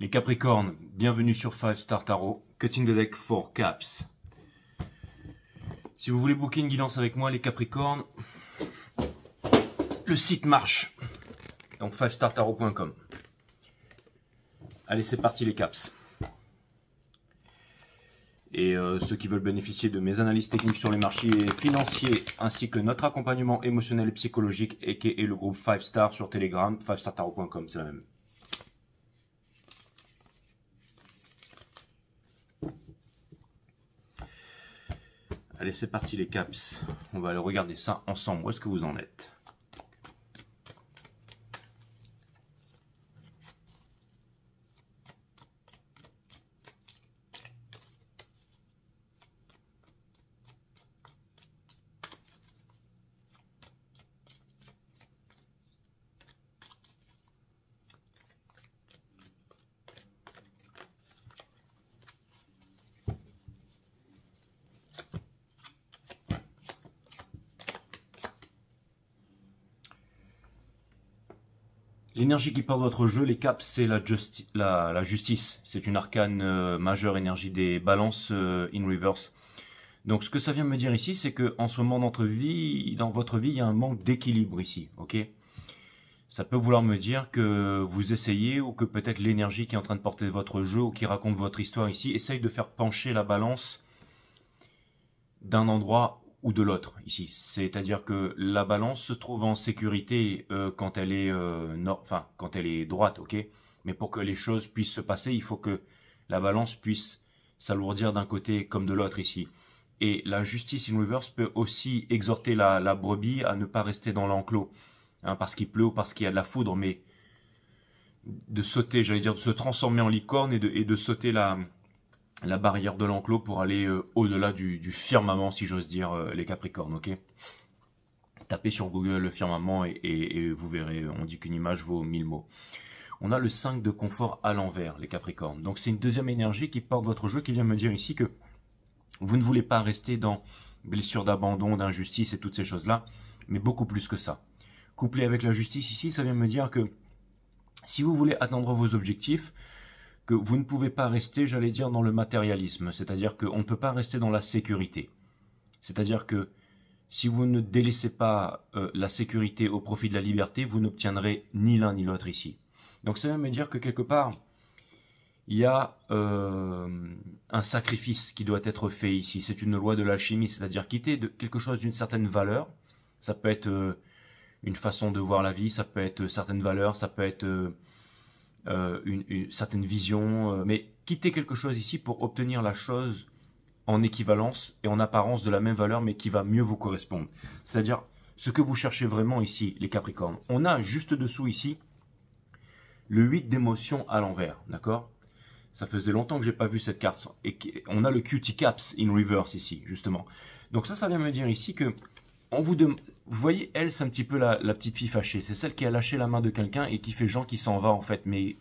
Les Capricornes, bienvenue sur 5 Star Tarot, Cutting the Deck for Caps. Si vous voulez booker une guidance avec moi, les Capricornes, le site marche. Donc 5startarot.com. Allez, c'est parti les Caps. Et ceux qui veulent bénéficier de mes analyses techniques sur les marchés financiers, ainsi que notre accompagnement émotionnel et psychologique, et le groupe 5 Star sur Telegram, 5startarot.com, c'est la même. Allez, c'est parti les Caps. On va aller regarder ça ensemble. Où est-ce que vous en êtes? L'énergie qui porte votre jeu, les Caps, c'est la justice. C'est une arcane majeure, énergie des balances in reverse. Donc ce que ça vient me dire ici, c'est que en ce moment dans votre vie, il y a un manque d'équilibre ici, ok? Ça peut vouloir me dire que vous essayez, ou que peut-être l'énergie qui est en train de porter votre jeu, ou qui raconte votre histoire ici, essaye de faire pencher la balance d'un endroit ou de l'autre ici. C'est-à-dire que la balance se trouve en sécurité quand elle est quand elle est droite, ok? Mais pour que les choses puissent se passer, il faut que la balance puisse s'alourdir d'un côté comme de l'autre ici. Et la justice in reverse peut aussi exhorter la brebis à ne pas rester dans l'enclos, hein, parce qu'il pleut ou parce qu'il y a de la foudre, mais de sauter, j'allais dire, de se transformer en licorne et de sauter la barrière de l'enclos pour aller au-delà du firmament, si j'ose dire, les Capricornes, ok? Tapez sur Google le firmament et vous verrez, on dit qu'une image vaut 1000 mots. On a le 5 de confort à l'envers, les Capricornes. Donc c'est une deuxième énergie qui porte votre jeu, qui vient me dire ici que vous ne voulez pas rester dans blessure d'abandon, d'injustice et toutes ces choses-là, mais beaucoup plus que ça. Couplé avec la justice ici, ça vient me dire que si vous voulez atteindre vos objectifs, que vous ne pouvez pas rester, j'allais dire, dans le matérialisme. C'est-à-dire qu'on ne peut pas rester dans la sécurité. C'est-à-dire que si vous ne délaissez pas la sécurité au profit de la liberté, vous n'obtiendrez ni l'un ni l'autre ici. Donc ça veut me dire que quelque part, il y a un sacrifice qui doit être fait ici. C'est une loi de l'alchimie, c'est-à-dire quitter quelque chose d'une certaine valeur. Ça peut être une façon de voir la vie, ça peut être certaines valeurs, ça peut être une certaine vision, mais quitter quelque chose ici pour obtenir la chose en équivalence et en apparence de la même valeur, mais qui va mieux vous correspondre. C'est-à-dire ce que vous cherchez vraiment ici, les Capricornes. On a juste dessous ici le 8 d'émotion à l'envers, d'accord? Ça faisait longtemps que j'ai pas vu cette carte. Et on a le Cutie Caps in reverse ici, justement. Donc ça vient me dire ici que vous voyez, elle, c'est un petit peu la petite fille fâchée. C'est celle qui a lâché la main de quelqu'un et qui fait genre qui s'en va, en fait, mais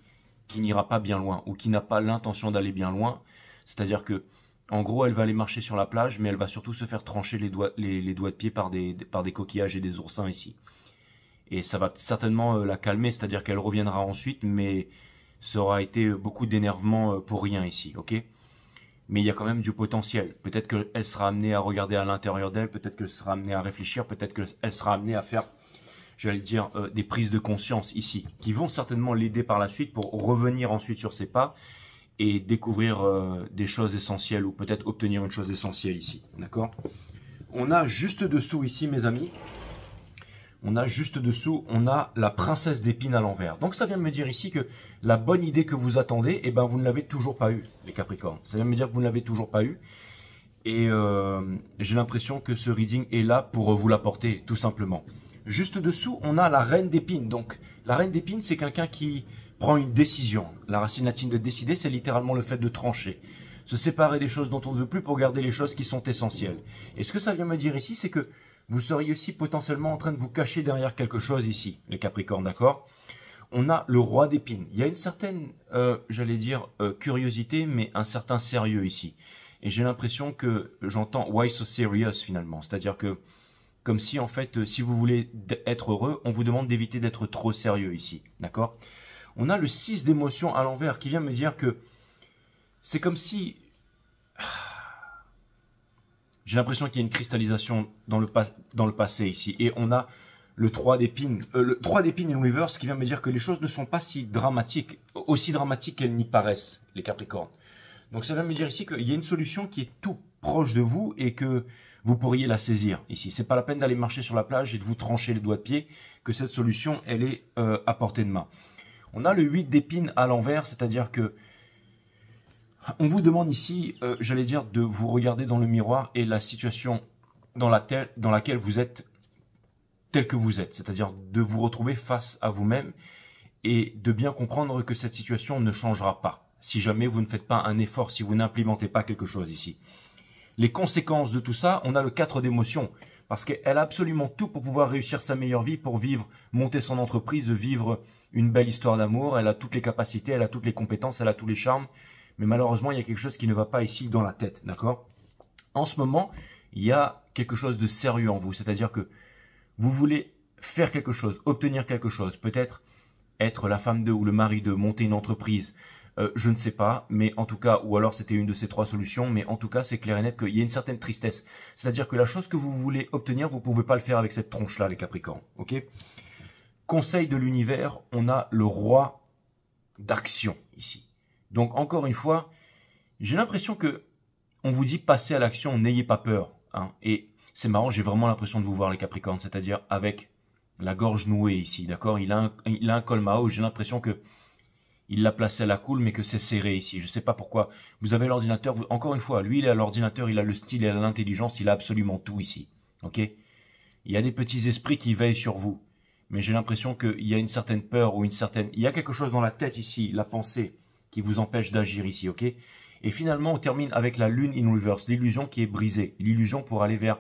qui n'ira pas bien loin, ou qui n'a pas l'intention d'aller bien loin. C'est-à-dire que, en gros, elle va aller marcher sur la plage, mais elle va surtout se faire trancher les doigts de pied par des coquillages et des oursins ici. Et ça va certainement la calmer, c'est-à-dire qu'elle reviendra ensuite, mais ça aura été beaucoup d'énervement pour rien ici, ok? Mais il y a quand même du potentiel. Peut-être qu'elle sera amenée à regarder à l'intérieur d'elle, peut-être qu'elle sera amenée à réfléchir, peut-être qu'elle sera amenée à faire, j'allais dire, des prises de conscience ici, qui vont certainement l'aider par la suite pour revenir ensuite sur ses pas et découvrir des choses essentielles, ou peut-être obtenir une chose essentielle ici, d'accord? On a juste dessous ici, mes amis, on a la princesse d'épines à l'envers. Donc ça vient me dire ici que la bonne idée que vous attendez, eh ben vous ne l'avez toujours pas eu, les Capricornes. Ça vient me dire que vous ne l'avez toujours pas eu. Et j'ai l'impression que ce reading est là pour vous l'apporter, tout simplement. Juste dessous, on a la reine d'épines. Donc la reine d'épines, c'est quelqu'un qui prend une décision. La racine latine de décider, c'est littéralement le fait de trancher. Se séparer des choses dont on ne veut plus pour garder les choses qui sont essentielles. Et ce que ça vient me dire ici, c'est que vous seriez aussi potentiellement en train de vous cacher derrière quelque chose ici, les Capricornes, d'accord? On a le roi d'épines. Il y a une certaine, j'allais dire, curiosité, mais un certain sérieux ici. Et j'ai l'impression que j'entends « why so serious » finalement. C'est-à-dire que, comme si en fait, si vous voulez être heureux, on vous demande d'éviter d'être trop sérieux ici, d'accord? On a le 6 d'émotion à l'envers qui vient me dire que c'est comme si... J'ai l'impression qu'il y a une cristallisation dans le passé ici. Et on a le 3 d'épines. Le 3 d'épines in reverse qui vient me dire que les choses ne sont pas si dramatiques, aussi dramatiques qu'elles n'y paraissent, les Capricornes. Donc ça vient me dire ici qu'il y a une solution qui est tout proche de vous et que vous pourriez la saisir ici. C'est pas la peine d'aller marcher sur la plage et de vous trancher les doigts de pied, que cette solution, elle est à portée de main. On a le 8 d'épines à l'envers, c'est-à-dire que on vous demande ici, j'allais dire, de vous regarder dans le miroir et la situation dans laquelle vous êtes tel que vous êtes. C'est-à-dire de vous retrouver face à vous-même et de bien comprendre que cette situation ne changera pas. Si jamais vous ne faites pas un effort, si vous n'implémentez pas quelque chose ici. Les conséquences de tout ça, on a le 4 d'émotion. Parce qu'elle a absolument tout pour pouvoir réussir sa meilleure vie, pour vivre, monter son entreprise, vivre une belle histoire d'amour. Elle a toutes les capacités, elle a toutes les compétences, elle a tous les charmes. Mais malheureusement, il y a quelque chose qui ne va pas ici dans la tête, d'accord? En ce moment, il y a quelque chose de sérieux en vous. C'est-à-dire que vous voulez faire quelque chose, obtenir quelque chose. Peut-être être la femme de ou le mari de, monter une entreprise. Je ne sais pas, mais en tout cas, ou alors c'était une de ces 3 solutions, mais en tout cas, c'est clair et net qu'il y a une certaine tristesse. C'est-à-dire que la chose que vous voulez obtenir, vous ne pouvez pas le faire avec cette tronche-là, les Capricornes, ok? Conseil de l'univers, on a le roi d'action ici. Donc, encore une fois, j'ai l'impression que on vous dit passez à l'action, n'ayez pas peur. Hein. Et c'est marrant, j'ai vraiment l'impression de vous voir, les Capricornes, c'est-à-dire avec la gorge nouée ici, d'accord? Il a un col Mao, j'ai l'impression que il l'a placé à la cool, mais que c'est serré ici. Je ne sais pas pourquoi. Vous avez l'ordinateur, encore une fois, lui, il a l'ordinateur, il a le style, il a l'intelligence, il a absolument tout ici. Ok? Il y a des petits esprits qui veillent sur vous. Mais j'ai l'impression qu'il y a une certaine peur ou il y a quelque chose dans la tête ici, la pensée, qui vous empêche d'agir ici, ok? Et finalement, on termine avec la lune in reverse, l'illusion qui est brisée, l'illusion pour aller vers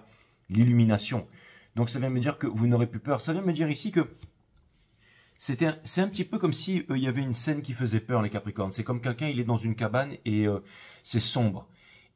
l'illumination. Donc ça vient me dire que vous n'aurez plus peur. Ça vient me dire ici que c'est un petit peu comme si il y avait une scène qui faisait peur, les Capricornes. C'est comme quelqu'un, il est dans une cabane et c'est sombre.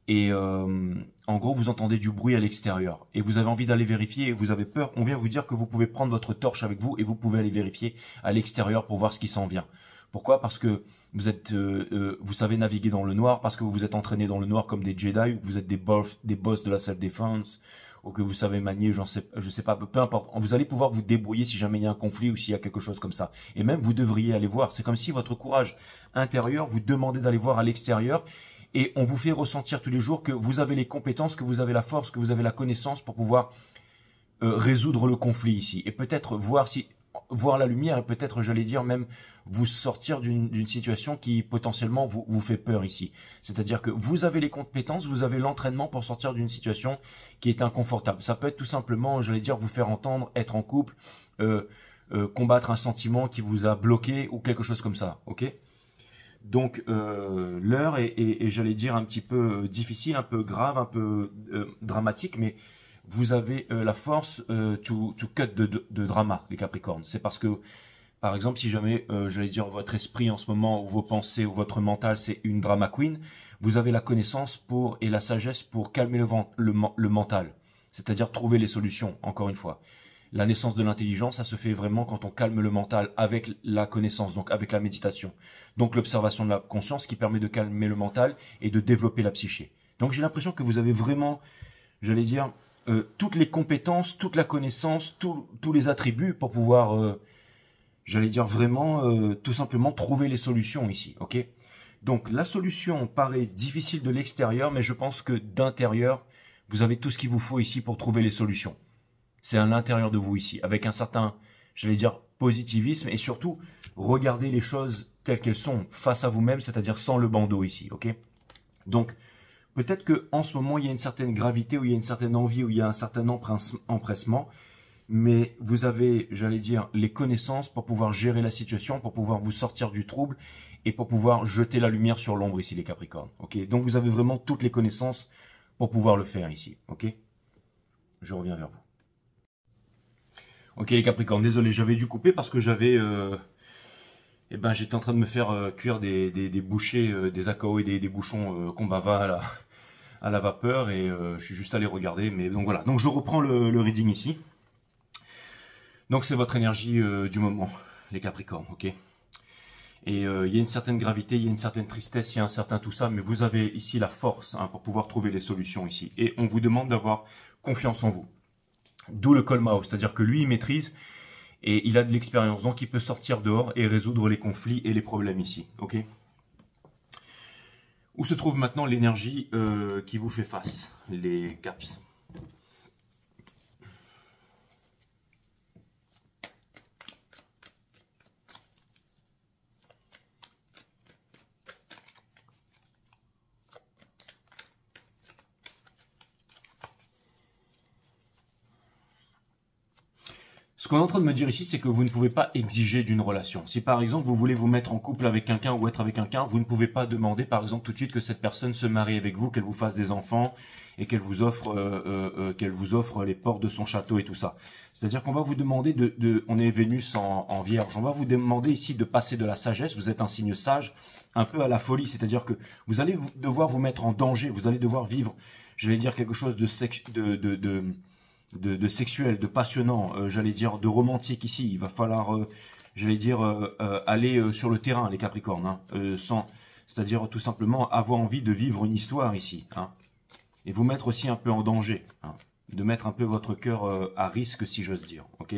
Et en gros, vous entendez du bruit à l'extérieur. Et vous avez envie d'aller vérifier et vous avez peur. On vient vous dire que vous pouvez prendre votre torche avec vous et vous pouvez aller vérifier à l'extérieur pour voir ce qui s'en vient. Pourquoi? Parce que vous savez naviguer dans le noir, parce que vous vous êtes entraîné dans le noir comme des Jedi, ou que vous êtes des boss de la self-défense, ou que vous savez manier, je sais pas, peu importe. Vous allez pouvoir vous débrouiller si jamais il y a un conflit ou s'il y a quelque chose comme ça. Et même, vous devriez aller voir. C'est comme si votre courage intérieur vous demandait d'aller voir à l'extérieur. Et on vous fait ressentir tous les jours que vous avez les compétences, que vous avez la force, que vous avez la connaissance pour pouvoir résoudre le conflit ici. Et peut-être voir la lumière et peut-être, j'allais dire, même vous sortir d'une situation qui potentiellement vous fait peur ici. C'est-à-dire que vous avez les compétences, vous avez l'entraînement pour sortir d'une situation qui est inconfortable. Ça peut être tout simplement, j'allais dire, vous faire entendre, être en couple, combattre un sentiment qui vous a bloqué ou quelque chose comme ça, ok? Donc l'heure est j'allais dire, un petit peu difficile, un peu grave, un peu dramatique, mais vous avez la force to cut de drama, les Capricornes. C'est parce que, par exemple, si jamais, j'allais dire, votre esprit en ce moment, ou vos pensées, ou votre mental, c'est une drama queen, vous avez la connaissance et la sagesse pour calmer le mental. C'est-à-dire trouver les solutions, encore une fois. La naissance de l'intelligence, ça se fait vraiment quand on calme le mental avec la connaissance, donc avec la méditation. Donc l'observation de la conscience qui permet de calmer le mental et de développer la psyché. Donc j'ai l'impression que vous avez vraiment, j'allais dire, toutes les compétences, toute la connaissance, tous les attributs pour pouvoir, j'allais dire vraiment, tout simplement trouver les solutions ici, ok? Donc la solution paraît difficile de l'extérieur, mais je pense que d'intérieur, vous avez tout ce qu'il vous faut ici pour trouver les solutions. C'est à l'intérieur de vous ici, avec un certain, j'allais dire, positivisme et surtout, regardez les choses telles qu'elles sont, face à vous-même, c'est-à-dire sans le bandeau ici, ok? Donc, peut-être qu'en ce moment, il y a une certaine gravité, ou il y a une certaine envie, ou il y a un certain empressement, mais vous avez, j'allais dire, les connaissances pour pouvoir gérer la situation, pour pouvoir vous sortir du trouble, et pour pouvoir jeter la lumière sur l'ombre ici, les Capricornes, ok? Donc, vous avez vraiment toutes les connaissances pour pouvoir le faire ici, ok? Je reviens vers vous. Ok les Capricornes, désolé, j'avais dû couper parce que j'étais en train de me faire cuire des bouchées, des AKO et des bouchons Kombava à la vapeur et je suis juste allé regarder. Mais donc voilà, donc je reprends le reading ici. Donc c'est votre énergie du moment, les Capricornes, ok? Et il y a une certaine gravité, il y a une certaine tristesse, il y a un certain tout ça, mais vous avez ici la force hein, pour pouvoir trouver les solutions ici. Et on vous demande d'avoir confiance en vous. D'où le Kolmao, c'est-à-dire que lui, il maîtrise et il a de l'expérience. Donc, il peut sortir dehors et résoudre les conflits et les problèmes ici. Ok ? Où se trouve maintenant l'énergie qui vous fait face, les caps? Ce qu'on est en train de me dire ici, c'est que vous ne pouvez pas exiger d'une relation. Si par exemple, vous voulez vous mettre en couple avec quelqu'un ou être avec quelqu'un, vous ne pouvez pas demander par exemple tout de suite que cette personne se marie avec vous, qu'elle vous fasse des enfants et qu'elle vous offre les portes de son château et tout ça. C'est-à-dire qu'on va vous demander on est Vénus en Vierge, on va vous demander ici de passer de la sagesse, vous êtes un signe sage, un peu à la folie, c'est-à-dire que vous allez devoir vous mettre en danger, vous allez devoir vivre, j'allais dire quelque chose de sexuel, de passionnant, j'allais dire de romantique ici. Il va falloir, j'allais dire, aller sur le terrain, les Capricornes, hein, c'est-à-dire tout simplement avoir envie de vivre une histoire ici, hein, et vous mettre aussi un peu en danger, hein, de mettre un peu votre cœur à risque, si j'ose dire, ok?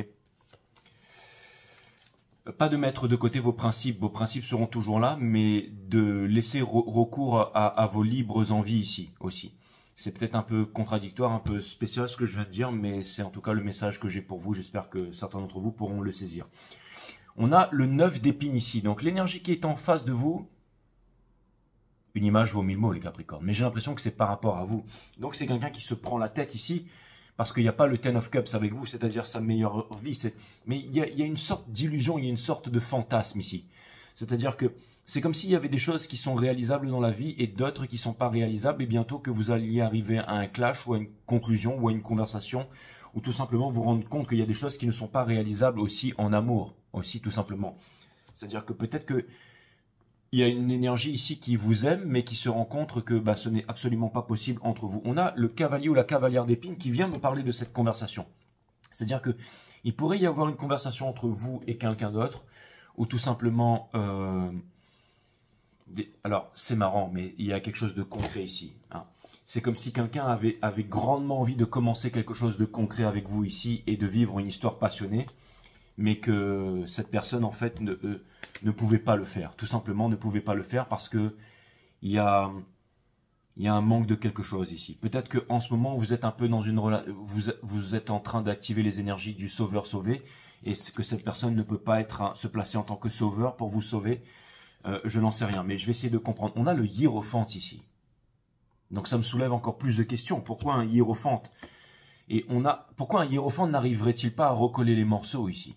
Pas de mettre de côté vos principes seront toujours là, mais de laisser recours à vos libres envies ici aussi. C'est peut-être un peu contradictoire, un peu spécial ce que je viens de dire, mais c'est en tout cas le message que j'ai pour vous. J'espère que certains d'entre vous pourront le saisir. On a le 9 d'épines ici. Donc l'énergie qui est en face de vous, une image vaut 1000 mots les Capricornes. Mais j'ai l'impression que c'est par rapport à vous. Donc c'est quelqu'un qui se prend la tête ici, parce qu'il n'y a pas le Ten of Cups avec vous, c'est-à-dire sa meilleure vie. Mais il y a une sorte d'illusion, il y a une sorte de fantasme ici. C'est-à-dire que c'est comme s'il y avait des choses qui sont réalisables dans la vie et d'autres qui ne sont pas réalisables, et bientôt que vous alliez arriver à un clash ou à une conclusion ou à une conversation, ou tout simplement vous rendre compte qu'il y a des choses qui ne sont pas réalisables aussi en amour, aussi tout simplement. C'est-à-dire que peut-être qu'il y a une énergie ici qui vous aime, mais qui se rend compte que ce n'est absolument pas possible entre vous. On a le cavalier ou la cavalière d'épines qui vient me parler de cette conversation. C'est-à-dire qu'il pourrait y avoir une conversation entre vous et quelqu'un d'autre, ou tout simplement... Alors, c'est marrant, mais il y a quelque chose de concret ici. Hein. C'est comme si quelqu'un avait grandement envie de commencer quelque chose de concret avec vous ici et de vivre une histoire passionnée, mais que cette personne, en fait, ne pouvait pas le faire. Tout simplement, ne pouvait pas le faire parce que il y a un manque de quelque chose ici. Peut-être qu'en ce moment, vous êtes un peu dans une relation, vous êtes en train d'activer les énergies du sauveur-sauvé, et que cette personne ne peut pas se placer en tant que sauveur pour vous sauver. Je n'en sais rien, mais je vais essayer de comprendre. On a le hiérophante ici. Donc ça me soulève encore plus de questions. Pourquoi un hiérophante? Et pourquoi un hiérophante n'arriverait-il pas à recoller les morceaux ici?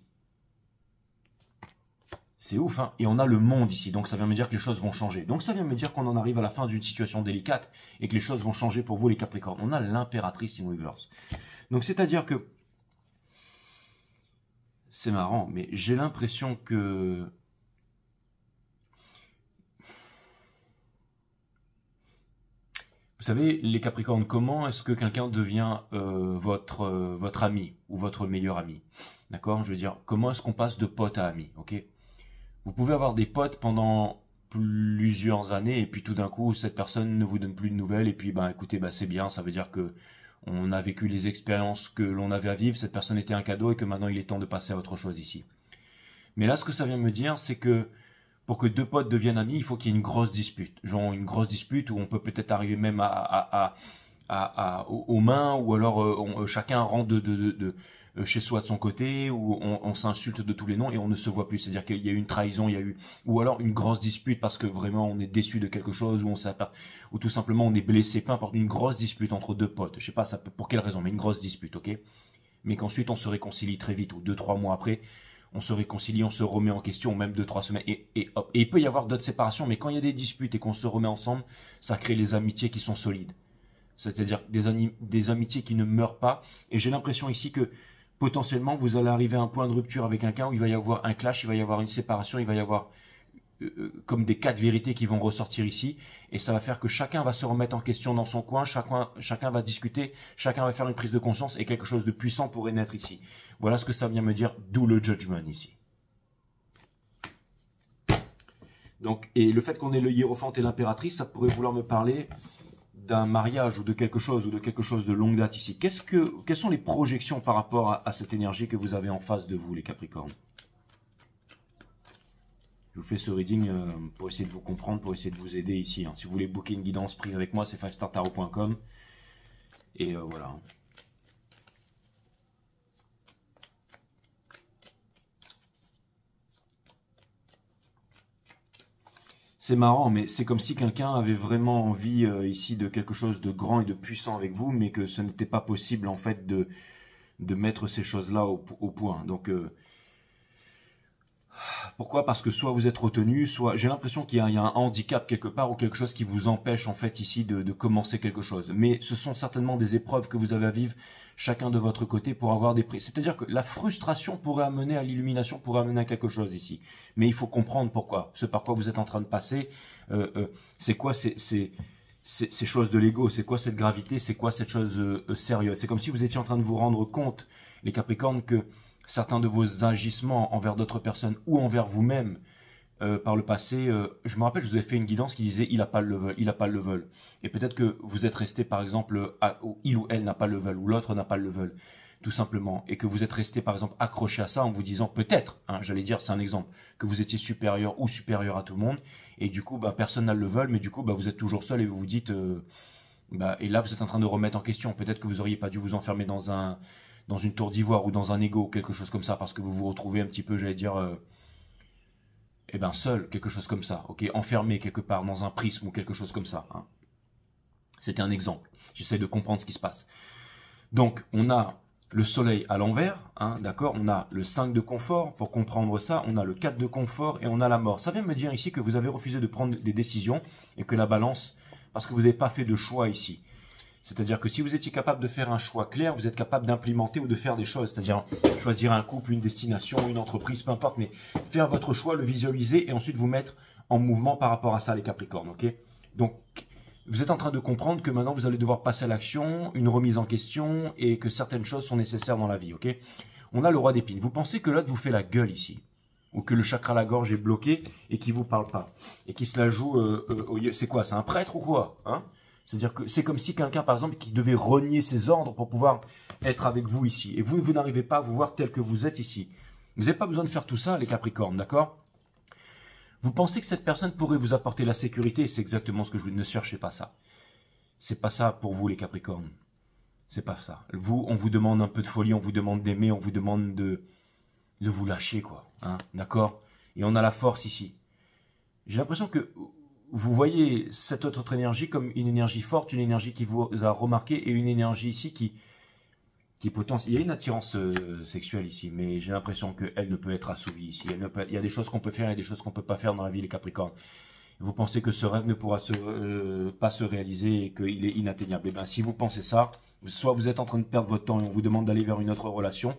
C'est ouf, hein? Et on a le monde ici, donc ça vient me dire que les choses vont changer. Donc ça vient me dire qu'on en arrive à la fin d'une situation délicate et que les choses vont changer pour vous les Capricornes. On a l'impératrice in reverse. Donc c'est-à-dire que... C'est marrant, mais j'ai l'impression que... Vous savez, les Capricornes, comment est-ce que quelqu'un devient votre ami ou votre meilleur ami? D'accord? Je veux dire, comment est-ce qu'on passe de pote à ami? Ok? Vous pouvez avoir des potes pendant plusieurs années et puis tout d'un coup, cette personne ne vous donne plus de nouvelles et puis, écoutez, c'est bien, ça veut dire que on a vécu les expériences que l'on avait à vivre, cette personne était un cadeau et que maintenant il est temps de passer à autre chose ici. Mais là, ce que ça vient me dire, c'est que pour que deux potes deviennent amis, il faut qu'il y ait une grosse dispute. Genre une grosse dispute où on peut peut-être arriver même aux mains, ou alors chacun rentre chez soi de son côté, où on s'insulte de tous les noms et on ne se voit plus. C'est-à-dire qu'il y a eu une trahison, ou alors une grosse dispute parce que vraiment on est déçu de quelque chose, ou tout simplement on est blessé, peu importe, une grosse dispute entre deux potes. Je sais pas pour quelle raison, mais une grosse dispute, ok? Mais qu'ensuite on se réconcilie très vite, ou 2-3 mois après, on se réconcilie, on se remet en question, même 2-3 semaines, et hop. Et il peut y avoir d'autres séparations, mais quand il y a des disputes et qu'on se remet ensemble, ça crée les amitiés qui sont solides. C'est-à-dire des amitiés qui ne meurent pas. Et j'ai l'impression ici que potentiellement vous allez arriver à un point de rupture avec quelqu'un où il va y avoir un clash, il va y avoir une séparation, il va y avoir comme des cas de vérité qui vont ressortir ici, et ça va faire que chacun va se remettre en question dans son coin, chacun va discuter, chacun va faire une prise de conscience, et quelque chose de puissant pourrait naître ici. Voilà ce que ça vient me dire, d'où le judgment ici. Donc, et le fait qu'on ait le hiérophante et l'impératrice, ça pourrait vouloir me parler d'un mariage ou de quelque chose de longue date ici. Quelles sont les projections par rapport à cette énergie que vous avez en face de vous, les Capricornes? Je vous fais ce reading pour essayer de vous comprendre, pour essayer de vous aider ici. Hein. Si vous voulez booker une guidance privée avec moi, c'est 5startarot.com. Et voilà. C'est marrant, mais c'est comme si quelqu'un avait vraiment envie ici de quelque chose de grand et de puissant avec vous, mais que ce n'était pas possible en fait de mettre ces choses-là au point. Donc, pourquoi? Parce que soit vous êtes retenu, soit j'ai l'impression qu'il y a un handicap quelque part ou quelque chose qui vous empêche en fait ici de commencer quelque chose. Mais ce sont certainement des épreuves que vous avez à vivre chacun de votre côté pour avoir des prix. C'est-à-dire que la frustration pourrait amener à l'illumination, pourrait amener à quelque chose ici. Mais il faut comprendre pourquoi. Ce par quoi vous êtes en train de passer, c'est quoi ces choses de l'ego, c'est quoi cette gravité, c'est quoi cette chose sérieuse. C'est comme si vous étiez en train de vous rendre compte, les Capricornes, que certains de vos agissements envers d'autres personnes ou envers vous-même par le passé, je me rappelle, je vous ai fait une guidance qui disait il n'a pas le level, il n'a pas le level. Et peut-être que vous êtes resté par exemple, il ou elle n'a pas le level ou l'autre n'a pas le level, tout simplement. Et que vous êtes resté par exemple accroché à ça en vous disant peut-être, hein, j'allais dire, c'est un exemple, que vous étiez supérieur ou supérieur à tout le monde. Et du coup, bah, personne n'a le level, mais du coup, bah, vous êtes toujours seul et vous vous dites, et là vous êtes en train de remettre en question. Peut-être que vous n'auriez pas dû vous enfermer dans une tour d'ivoire ou dans un ego, quelque chose comme ça, parce que vous vous retrouvez un petit peu, j'allais dire, seul, quelque chose comme ça, ok, enfermé quelque part dans un prisme ou quelque chose comme ça. Hein. C'était un exemple. J'essaie de comprendre ce qui se passe. Donc, on a le soleil à l'envers, hein, d'accord, on a le 5 de confort, pour comprendre ça, on a le 4 de confort et on a la mort. Ça vient me dire ici que vous avez refusé de prendre des décisions et que la balance, parce que vous n'avez pas fait de choix ici. C'est-à-dire que si vous étiez capable de faire un choix clair, vous êtes capable d'implémenter ou de faire des choses. C'est-à-dire choisir un couple, une destination, une entreprise, peu importe, mais faire votre choix, le visualiser et ensuite vous mettre en mouvement par rapport à ça, les Capricornes. Ok? Donc, vous êtes en train de comprendre que maintenant vous allez devoir passer à l'action, une remise en question et que certaines choses sont nécessaires dans la vie. Ok? On a le roi d'épines. Vous pensez que l'autre vous fait la gueule ici? Ou que le chakra à la gorge est bloqué et qu'il ne vous parle pas? Et qu'il se la joue c'est quoi? C'est un prêtre ou quoi? Hein? C'est-à-dire que c'est comme si quelqu'un, par exemple, qui devait renier ses ordres pour pouvoir être avec vous ici. Et vous n'arrivez pas à vous voir tel que vous êtes ici. Vous n'avez pas besoin de faire tout ça, les Capricornes, d'accord? Vous pensez que cette personne pourrait vous apporter la sécurité? C'est exactement ce que je vous... Ne cherchez pas ça. C'est pas ça pour vous, les Capricornes. C'est pas ça. Vous, on vous demande un peu de folie, on vous demande d'aimer, on vous demande de vous lâcher, quoi. Hein, d'accord? Et on a la force ici. J'ai l'impression que... Vous voyez cette autre énergie comme une énergie forte, une énergie qui vous a remarqué et une énergie ici qui est potentielle. Il y a une attirance sexuelle ici, mais j'ai l'impression qu'elle ne peut être assouvie ici. Il y a des choses qu'on peut faire et des choses qu'on ne peut pas faire dans la vie, les Capricornes. Vous pensez que ce rêve ne pourra pas se réaliser et qu'il est inatteignable. Eh bien, si vous pensez ça, soit vous êtes en train de perdre votre temps et on vous demande d'aller vers une autre relation,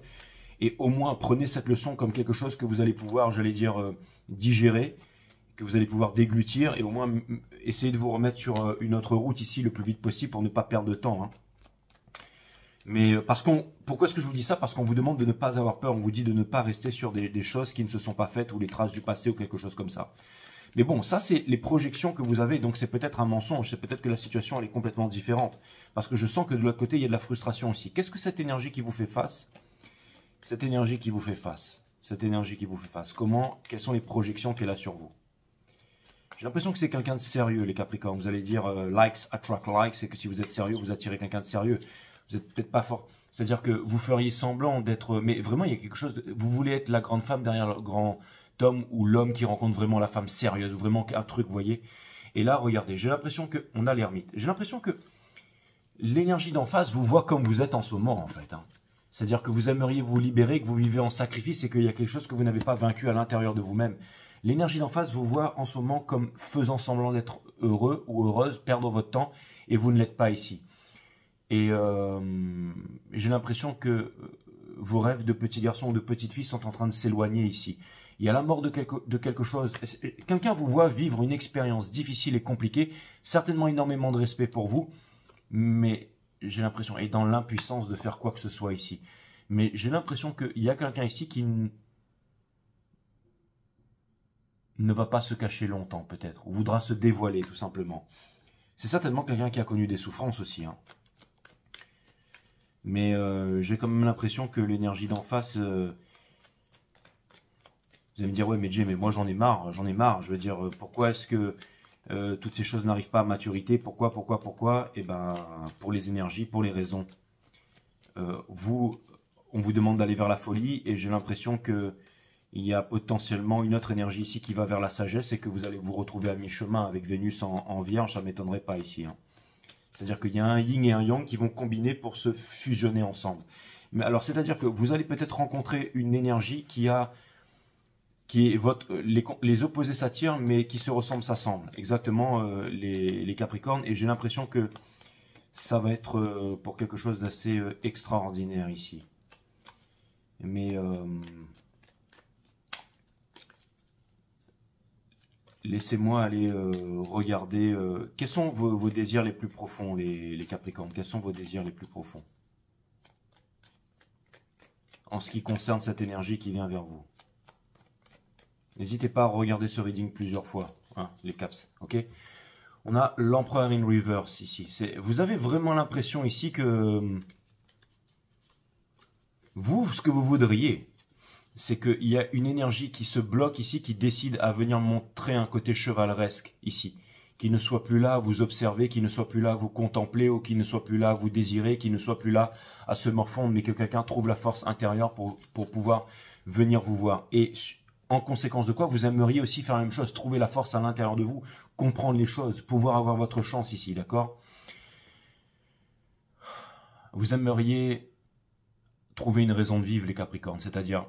et au moins prenez cette leçon comme quelque chose que vous allez pouvoir, j'allais dire, digérer, que vous allez pouvoir déglutir et au moins essayer de vous remettre sur une autre route ici le plus vite possible pour ne pas perdre de temps. Hein. Mais pourquoi est-ce que je vous dis ça? Parce qu'on vous demande de ne pas avoir peur, on vous dit de ne pas rester sur des choses qui ne se sont pas faites ou les traces du passé ou quelque chose comme ça. Mais bon, ça c'est les projections que vous avez, donc c'est peut-être un mensonge, c'est peut-être que la situation elle est complètement différente. Parce que je sens que de l'autre côté il y a de la frustration aussi. Qu'est-ce que cette énergie qui vous fait face? Cette énergie qui vous fait face. Cette énergie qui vous fait face. Quelles sont les projections qu'elle a sur vous? J'ai l'impression que c'est quelqu'un de sérieux, les Capricornes. Vous allez dire likes attract likes, c'est que si vous êtes sérieux, vous attirez quelqu'un de sérieux. Vous n'êtes peut-être pas fort. C'est-à-dire que vous feriez semblant d'être... Mais vraiment, il y a quelque chose... Vous voulez être la grande femme derrière le grand homme ou l'homme qui rencontre vraiment la femme sérieuse, ou vraiment un truc, vous voyez. Et là, regardez, j'ai l'impression qu'on a l'ermite. J'ai l'impression que l'énergie d'en face vous voit comme vous êtes en ce moment, en fait. Hein. C'est-à-dire que vous aimeriez vous libérer, que vous vivez en sacrifice et qu'il y a quelque chose que vous n'avez pas vaincu à l'intérieur de vous-même. L'énergie d'en face vous voit en ce moment comme faisant semblant d'être heureux ou heureuse, perdre votre temps, et vous ne l'êtes pas ici. Et j'ai l'impression que vos rêves de petits garçons ou de petites filles sont en train de s'éloigner ici. Il y a la mort de quelque chose. Quelqu'un vous voit vivre une expérience difficile et compliquée, certainement énormément de respect pour vous, mais j'ai l'impression, et dans l'impuissance de faire quoi que ce soit ici, mais j'ai l'impression qu'il y a quelqu'un ici qui ne va pas se cacher longtemps peut-être, ou voudra se dévoiler tout simplement. C'est certainement quelqu'un qui a connu des souffrances aussi. Hein. Mais j'ai quand même l'impression que l'énergie d'en face... vous allez me dire, ouais mais Jay, mais moi j'en ai marre, je veux dire, pourquoi est-ce que toutes ces choses n'arrivent pas à maturité, pourquoi? Eh ben, pour les énergies, pour les raisons. On vous demande d'aller vers la folie, et j'ai l'impression que il y a potentiellement une autre énergie ici qui va vers la sagesse, et que vous allez vous retrouver à mi-chemin avec Vénus en Vierge, ça ne m'étonnerait pas ici. Hein. C'est-à-dire qu'il y a un yin et un yang qui vont combiner pour se fusionner ensemble. Mais alors, c'est-à-dire que vous allez peut-être rencontrer une énergie qui est les opposés s'attirent, mais qui se ressemblent s'assemblent. Exactement les Capricornes. Et j'ai l'impression que ça va être pour quelque chose d'assez extraordinaire ici. Mais laissez-moi aller regarder. Quels sont vos désirs les plus profonds, les Capricornes? Quels sont vos désirs les plus profonds en ce qui concerne cette énergie qui vient vers vous? N'hésitez pas à regarder ce reading plusieurs fois, hein, les caps, ok? On a l'empereur in reverse ici. Vous avez vraiment l'impression ici que vous, ce que vous voudriez, c'est qu'il y a une énergie qui se bloque ici, qui décide à venir montrer un côté chevaleresque ici. Qui ne soit plus là à vous observer, qui ne soit plus là à vous contempler, ou qui ne soit plus là à vous désirer, qui ne soit plus là à se morfondre, mais que quelqu'un trouve la force intérieure pour pouvoir venir vous voir. Et en conséquence de quoi, vous aimeriez aussi faire la même chose, trouver la force à l'intérieur de vous, comprendre les choses, pouvoir avoir votre chance ici, d'accord? Vous aimeriez trouver une raison de vivre, les Capricornes, c'est-à-dire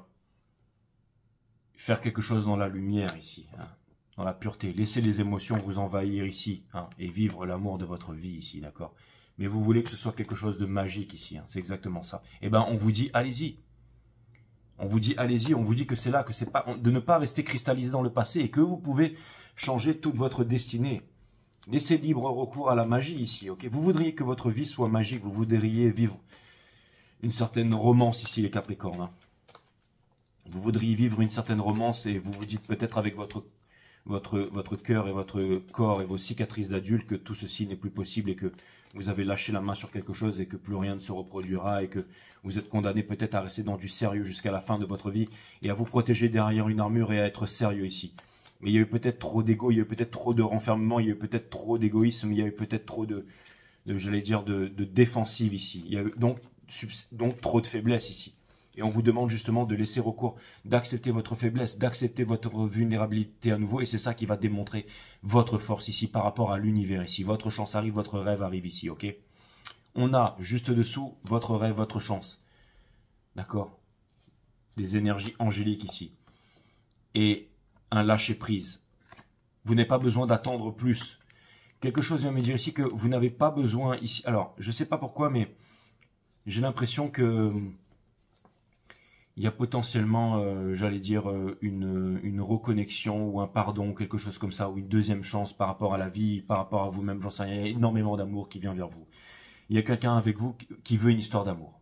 faire quelque chose dans la lumière ici, hein, dans la pureté. Laissez les émotions vous envahir ici, hein, et vivre l'amour de votre vie ici, d'accord? Mais vous voulez que ce soit quelque chose de magique ici, hein, c'est exactement ça. Eh bien, on vous dit, allez-y. On vous dit, allez-y, on vous dit que c'est là, que c'est pas de ne pas rester cristallisé dans le passé et que vous pouvez changer toute votre destinée. Laissez libre recours à la magie ici, ok? Vous voudriez que votre vie soit magique, vous voudriez vivre une certaine romance ici, les Capricornes. Hein. Vous voudriez vivre une certaine romance et vous vous dites peut-être avec votre cœur et votre corps et vos cicatrices d'adulte que tout ceci n'est plus possible et que vous avez lâché la main sur quelque chose et que plus rien ne se reproduira et que vous êtes condamné peut-être à rester dans du sérieux jusqu'à la fin de votre vie et à vous protéger derrière une armure et à être sérieux ici. Mais il y a eu peut-être trop d'ego, il y a eu peut-être trop de renfermement, il y a eu peut-être trop d'égoïsme, il y a eu peut-être trop j'allais dire, de défensive ici. Il y a eu donc trop de faiblesse ici. Et on vous demande justement de laisser recours, d'accepter votre faiblesse, d'accepter votre vulnérabilité à nouveau. Et c'est ça qui va démontrer votre force ici par rapport à l'univers ici. Votre chance arrive, votre rêve arrive ici, ok? On a juste dessous votre rêve, votre chance. D'accord? Des énergies angéliques ici. Et un lâcher-prise. Vous n'avez pas besoin d'attendre plus. Quelque chose vient me dire ici que vous n'avez pas besoin ici. Alors, je ne sais pas pourquoi, mais j'ai l'impression que il y a potentiellement, j'allais dire, une reconnexion ou un pardon, quelque chose comme ça, ou une deuxième chance par rapport à la vie, par rapport à vous-même, j'en sais rien. Il y a énormément d'amour qui vient vers vous. Il y a quelqu'un avec vous qui veut une histoire d'amour.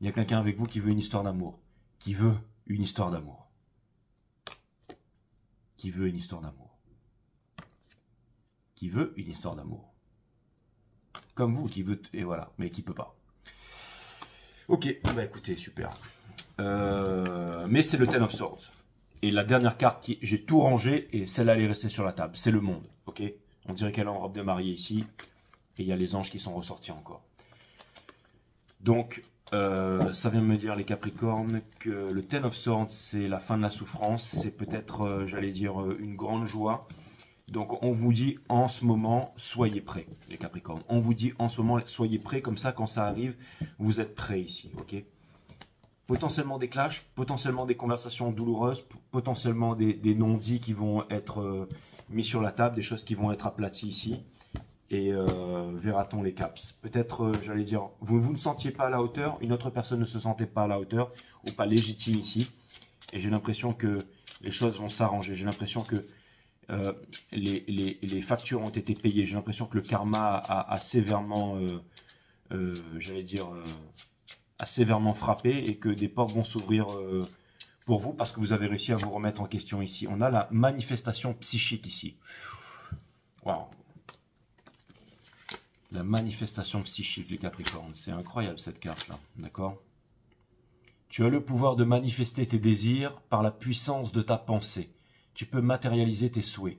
Il y a quelqu'un avec vous qui veut une histoire d'amour. Qui veut une histoire d'amour. Qui veut une histoire d'amour. Qui veut une histoire d'amour. Comme vous, qui veut, et voilà, mais qui peut pas. Ok, bah écoutez, super. Mais c'est le Ten of Swords. Et la dernière carte, j'ai tout rangé et celle-là, elle est restée sur la table. C'est le monde, ok? On dirait qu'elle est en robe de mariée ici. Et il y a les anges qui sont ressortis encore. Donc, ça vient me dire, les Capricornes, que le Ten of Swords, c'est la fin de la souffrance. C'est peut-être, j'allais dire, une grande joie. Donc, on vous dit en ce moment, soyez prêts, les Capricornes. On vous dit en ce moment, soyez prêts. Comme ça, quand ça arrive, vous êtes prêts ici, ok? Potentiellement des clashs, potentiellement des conversations douloureuses, potentiellement des non-dits qui vont être mis sur la table, des choses qui vont être aplaties ici. Et verra-t-on les caps. Peut-être, j'allais dire, vous ne sentiez pas à la hauteur, une autre personne ne se sentait pas à la hauteur, ou pas légitime ici. Et j'ai l'impression que les choses vont s'arranger. J'ai l'impression que les factures ont été payées. J'ai l'impression que le karma a sévèrement, j'allais dire... a sévèrement frappé et que des portes vont s'ouvrir pour vous parce que vous avez réussi à vous remettre en question ici. On a la manifestation psychique ici. Waouh. La manifestation psychique, les Capricornes. C'est incroyable cette carte-là, d'accord? Tu as le pouvoir de manifester tes désirs par la puissance de ta pensée. Tu peux matérialiser tes souhaits.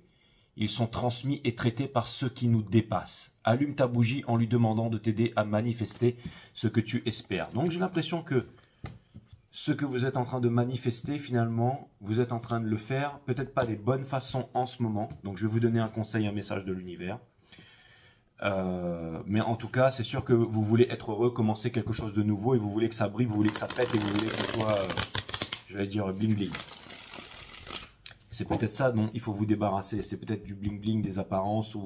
Ils sont transmis et traités par ceux qui nous dépassent. Allume ta bougie en lui demandant de t'aider à manifester ce que tu espères. Donc j'ai l'impression que ce que vous êtes en train de manifester, finalement, vous êtes en train de le faire, peut-être pas des bonnes façons en ce moment. Donc je vais vous donner un conseil, un message de l'univers. Mais en tout cas, c'est sûr que vous voulez être heureux, commencer quelque chose de nouveau et vous voulez que ça brille, vous voulez que ça pète et vous voulez que ce soit, je vais dire, bling bling. C'est peut-être ça dont il faut vous débarrasser. C'est peut-être du bling bling, des apparences ou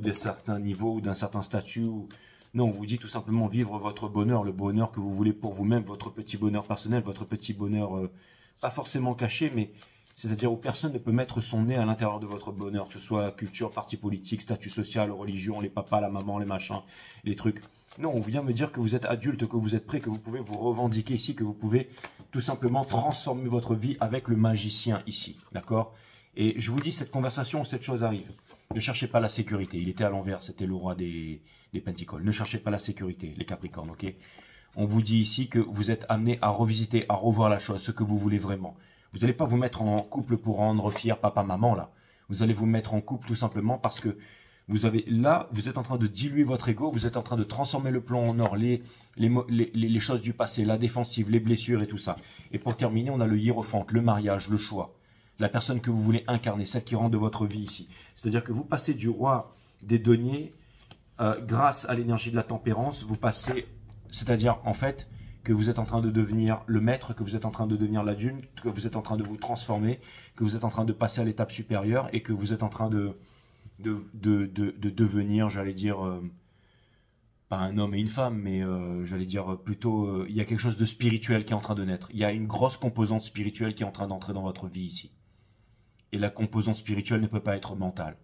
de certains niveaux ou d'un certain statut. Non, on vous dit tout simplement vivre votre bonheur, le bonheur que vous voulez pour vous-même, votre petit bonheur personnel, votre petit bonheur pas forcément caché, mais c'est-à-dire où personne ne peut mettre son nez à l'intérieur de votre bonheur, que ce soit culture, parti politique, statut social, religion, les papas, la maman, les machins, les trucs. Non, on vient me dire que vous êtes adulte, que vous êtes prêt, que vous pouvez vous revendiquer ici, que vous pouvez tout simplement transformer votre vie avec le magicien ici, d'accord? Et je vous dis, cette conversation, cette chose arrive. Ne cherchez pas la sécurité, il était à l'envers, c'était le roi des Pentacles. Ne cherchez pas la sécurité, les Capricornes, ok? On vous dit ici que vous êtes amené à revisiter, à revoir la chose, ce que vous voulez vraiment. Vous n'allez pas vous mettre en couple pour rendre fier papa, maman, là. Vous allez vous mettre en couple tout simplement parce que vous êtes en train de diluer votre ego, vous êtes en train de transformer le plan en or, les choses du passé, la défensive, les blessures et tout ça. Et pour terminer, on a le hiérophante, le mariage, le choix. La personne que vous voulez incarner, celle qui rentre de votre vie ici. C'est-à-dire que vous passez du roi des deniers, grâce à l'énergie de la tempérance, vous passez, c'est-à-dire en fait, que vous êtes en train de devenir le maître, que vous êtes en train de devenir l'adulte, que vous êtes en train de vous transformer, que vous êtes en train de passer à l'étape supérieure et que vous êtes en train de devenir, j'allais dire, pas un homme et une femme, mais j'allais dire plutôt, il y a quelque chose de spirituel qui est en train de naître. Il y a une grosse composante spirituelle qui est en train d'entrer dans votre vie ici. Et la composante spirituelle ne peut pas être mentale.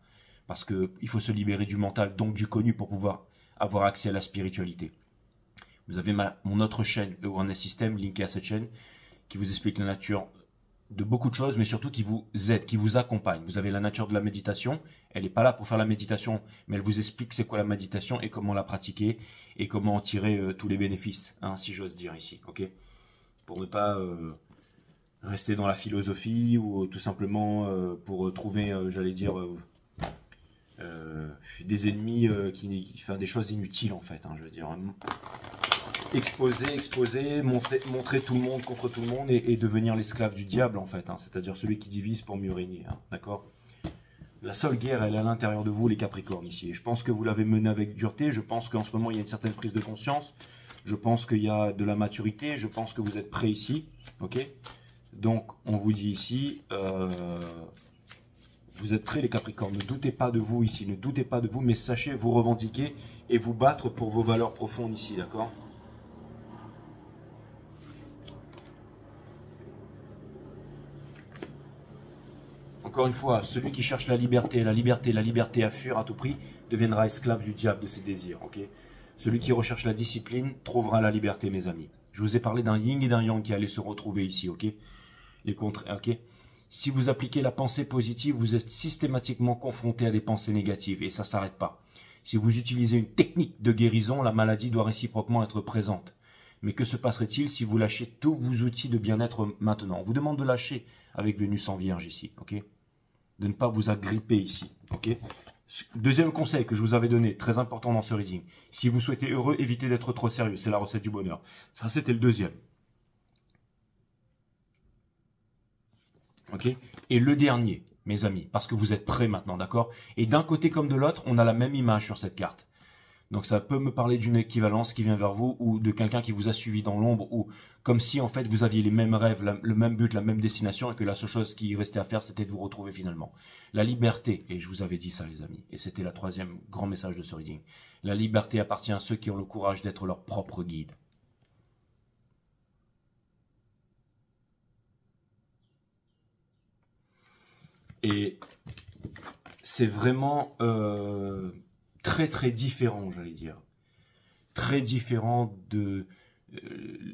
Parce qu'il faut se libérer du mental, donc du connu, pour pouvoir avoir accès à la spiritualité. Vous avez mon autre chaîne, Awareness System, linkée à cette chaîne, qui vous explique la nature de beaucoup de choses, mais surtout qui vous aide, qui vous accompagne. Vous avez la nature de la méditation. Elle n'est pas là pour faire la méditation, mais elle vous explique c'est quoi la méditation et comment la pratiquer et comment en tirer tous les bénéfices, hein, si j'ose dire ici. Ok, pour ne pas rester dans la philosophie ou tout simplement pour trouver, j'allais dire, des ennemis qui font des choses inutiles en fait. Hein, je veux dire, exposer, montrer tout le monde contre tout le monde et devenir l'esclave du diable en fait. Hein, c'est-à-dire celui qui divise pour mieux régner. Hein, d'accord? La seule guerre, elle est à l'intérieur de vous, les Capricornes, ici. Et je pense que vous l'avez menée avec dureté. Je pense qu'en ce moment, il y a une certaine prise de conscience. Je pense qu'il y a de la maturité. Je pense que vous êtes prêts ici. Ok? Donc, on vous dit ici, vous êtes prêts, les Capricornes. Ne doutez pas de vous ici. Ne doutez pas de vous, mais sachez vous revendiquer et vous battre pour vos valeurs profondes ici. D'accord? Encore une fois, celui qui cherche la liberté à fuir à tout prix, deviendra esclave du diable, de ses désirs. Okay, celui qui recherche la discipline trouvera la liberté, mes amis. Je vous ai parlé d'un yin et d'un yang qui allaient se retrouver ici. Ok, ok. Si vous appliquez la pensée positive, vous êtes systématiquement confronté à des pensées négatives et ça ne s'arrête pas. Si vous utilisez une technique de guérison, la maladie doit réciproquement être présente. Mais que se passerait-il si vous lâchez tous vos outils de bien-être maintenant? On vous demande de lâcher avec Vénus en Vierge ici. Ok, de ne pas vous agripper ici, ok. Deuxième conseil que je vous avais donné, très important dans ce reading. Si vous souhaitez heureux, évitez d'être trop sérieux. C'est la recette du bonheur. Ça, c'était le deuxième. Ok. Et le dernier, mes amis, parce que vous êtes prêts maintenant, d'accord? Et d'un côté comme de l'autre, on a la même image sur cette carte. Donc ça peut me parler d'une équivalence qui vient vers vous ou de quelqu'un qui vous a suivi dans l'ombre ou comme si en fait vous aviez les mêmes rêves, le même but, la même destination et que la seule chose qui restait à faire c'était de vous retrouver finalement. La liberté, et je vous avais dit ça les amis, et c'était la troisième grand message de ce reading. La liberté appartient à ceux qui ont le courage d'être leur propre guide. Et c'est vraiment très très différent, j'allais dire. Très différent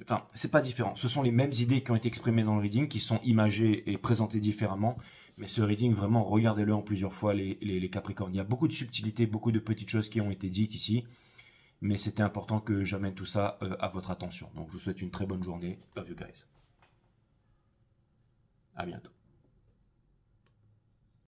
Enfin, c'est pas différent. Ce sont les mêmes idées qui ont été exprimées dans le reading, qui sont imagées et présentées différemment. Mais ce reading, vraiment, regardez-le en plusieurs fois, les Capricornes. Il y a beaucoup de subtilités, beaucoup de petites choses qui ont été dites ici. Mais c'était important que j'amène tout ça à votre attention. Donc, je vous souhaite une très bonne journée. Love you guys. À bientôt.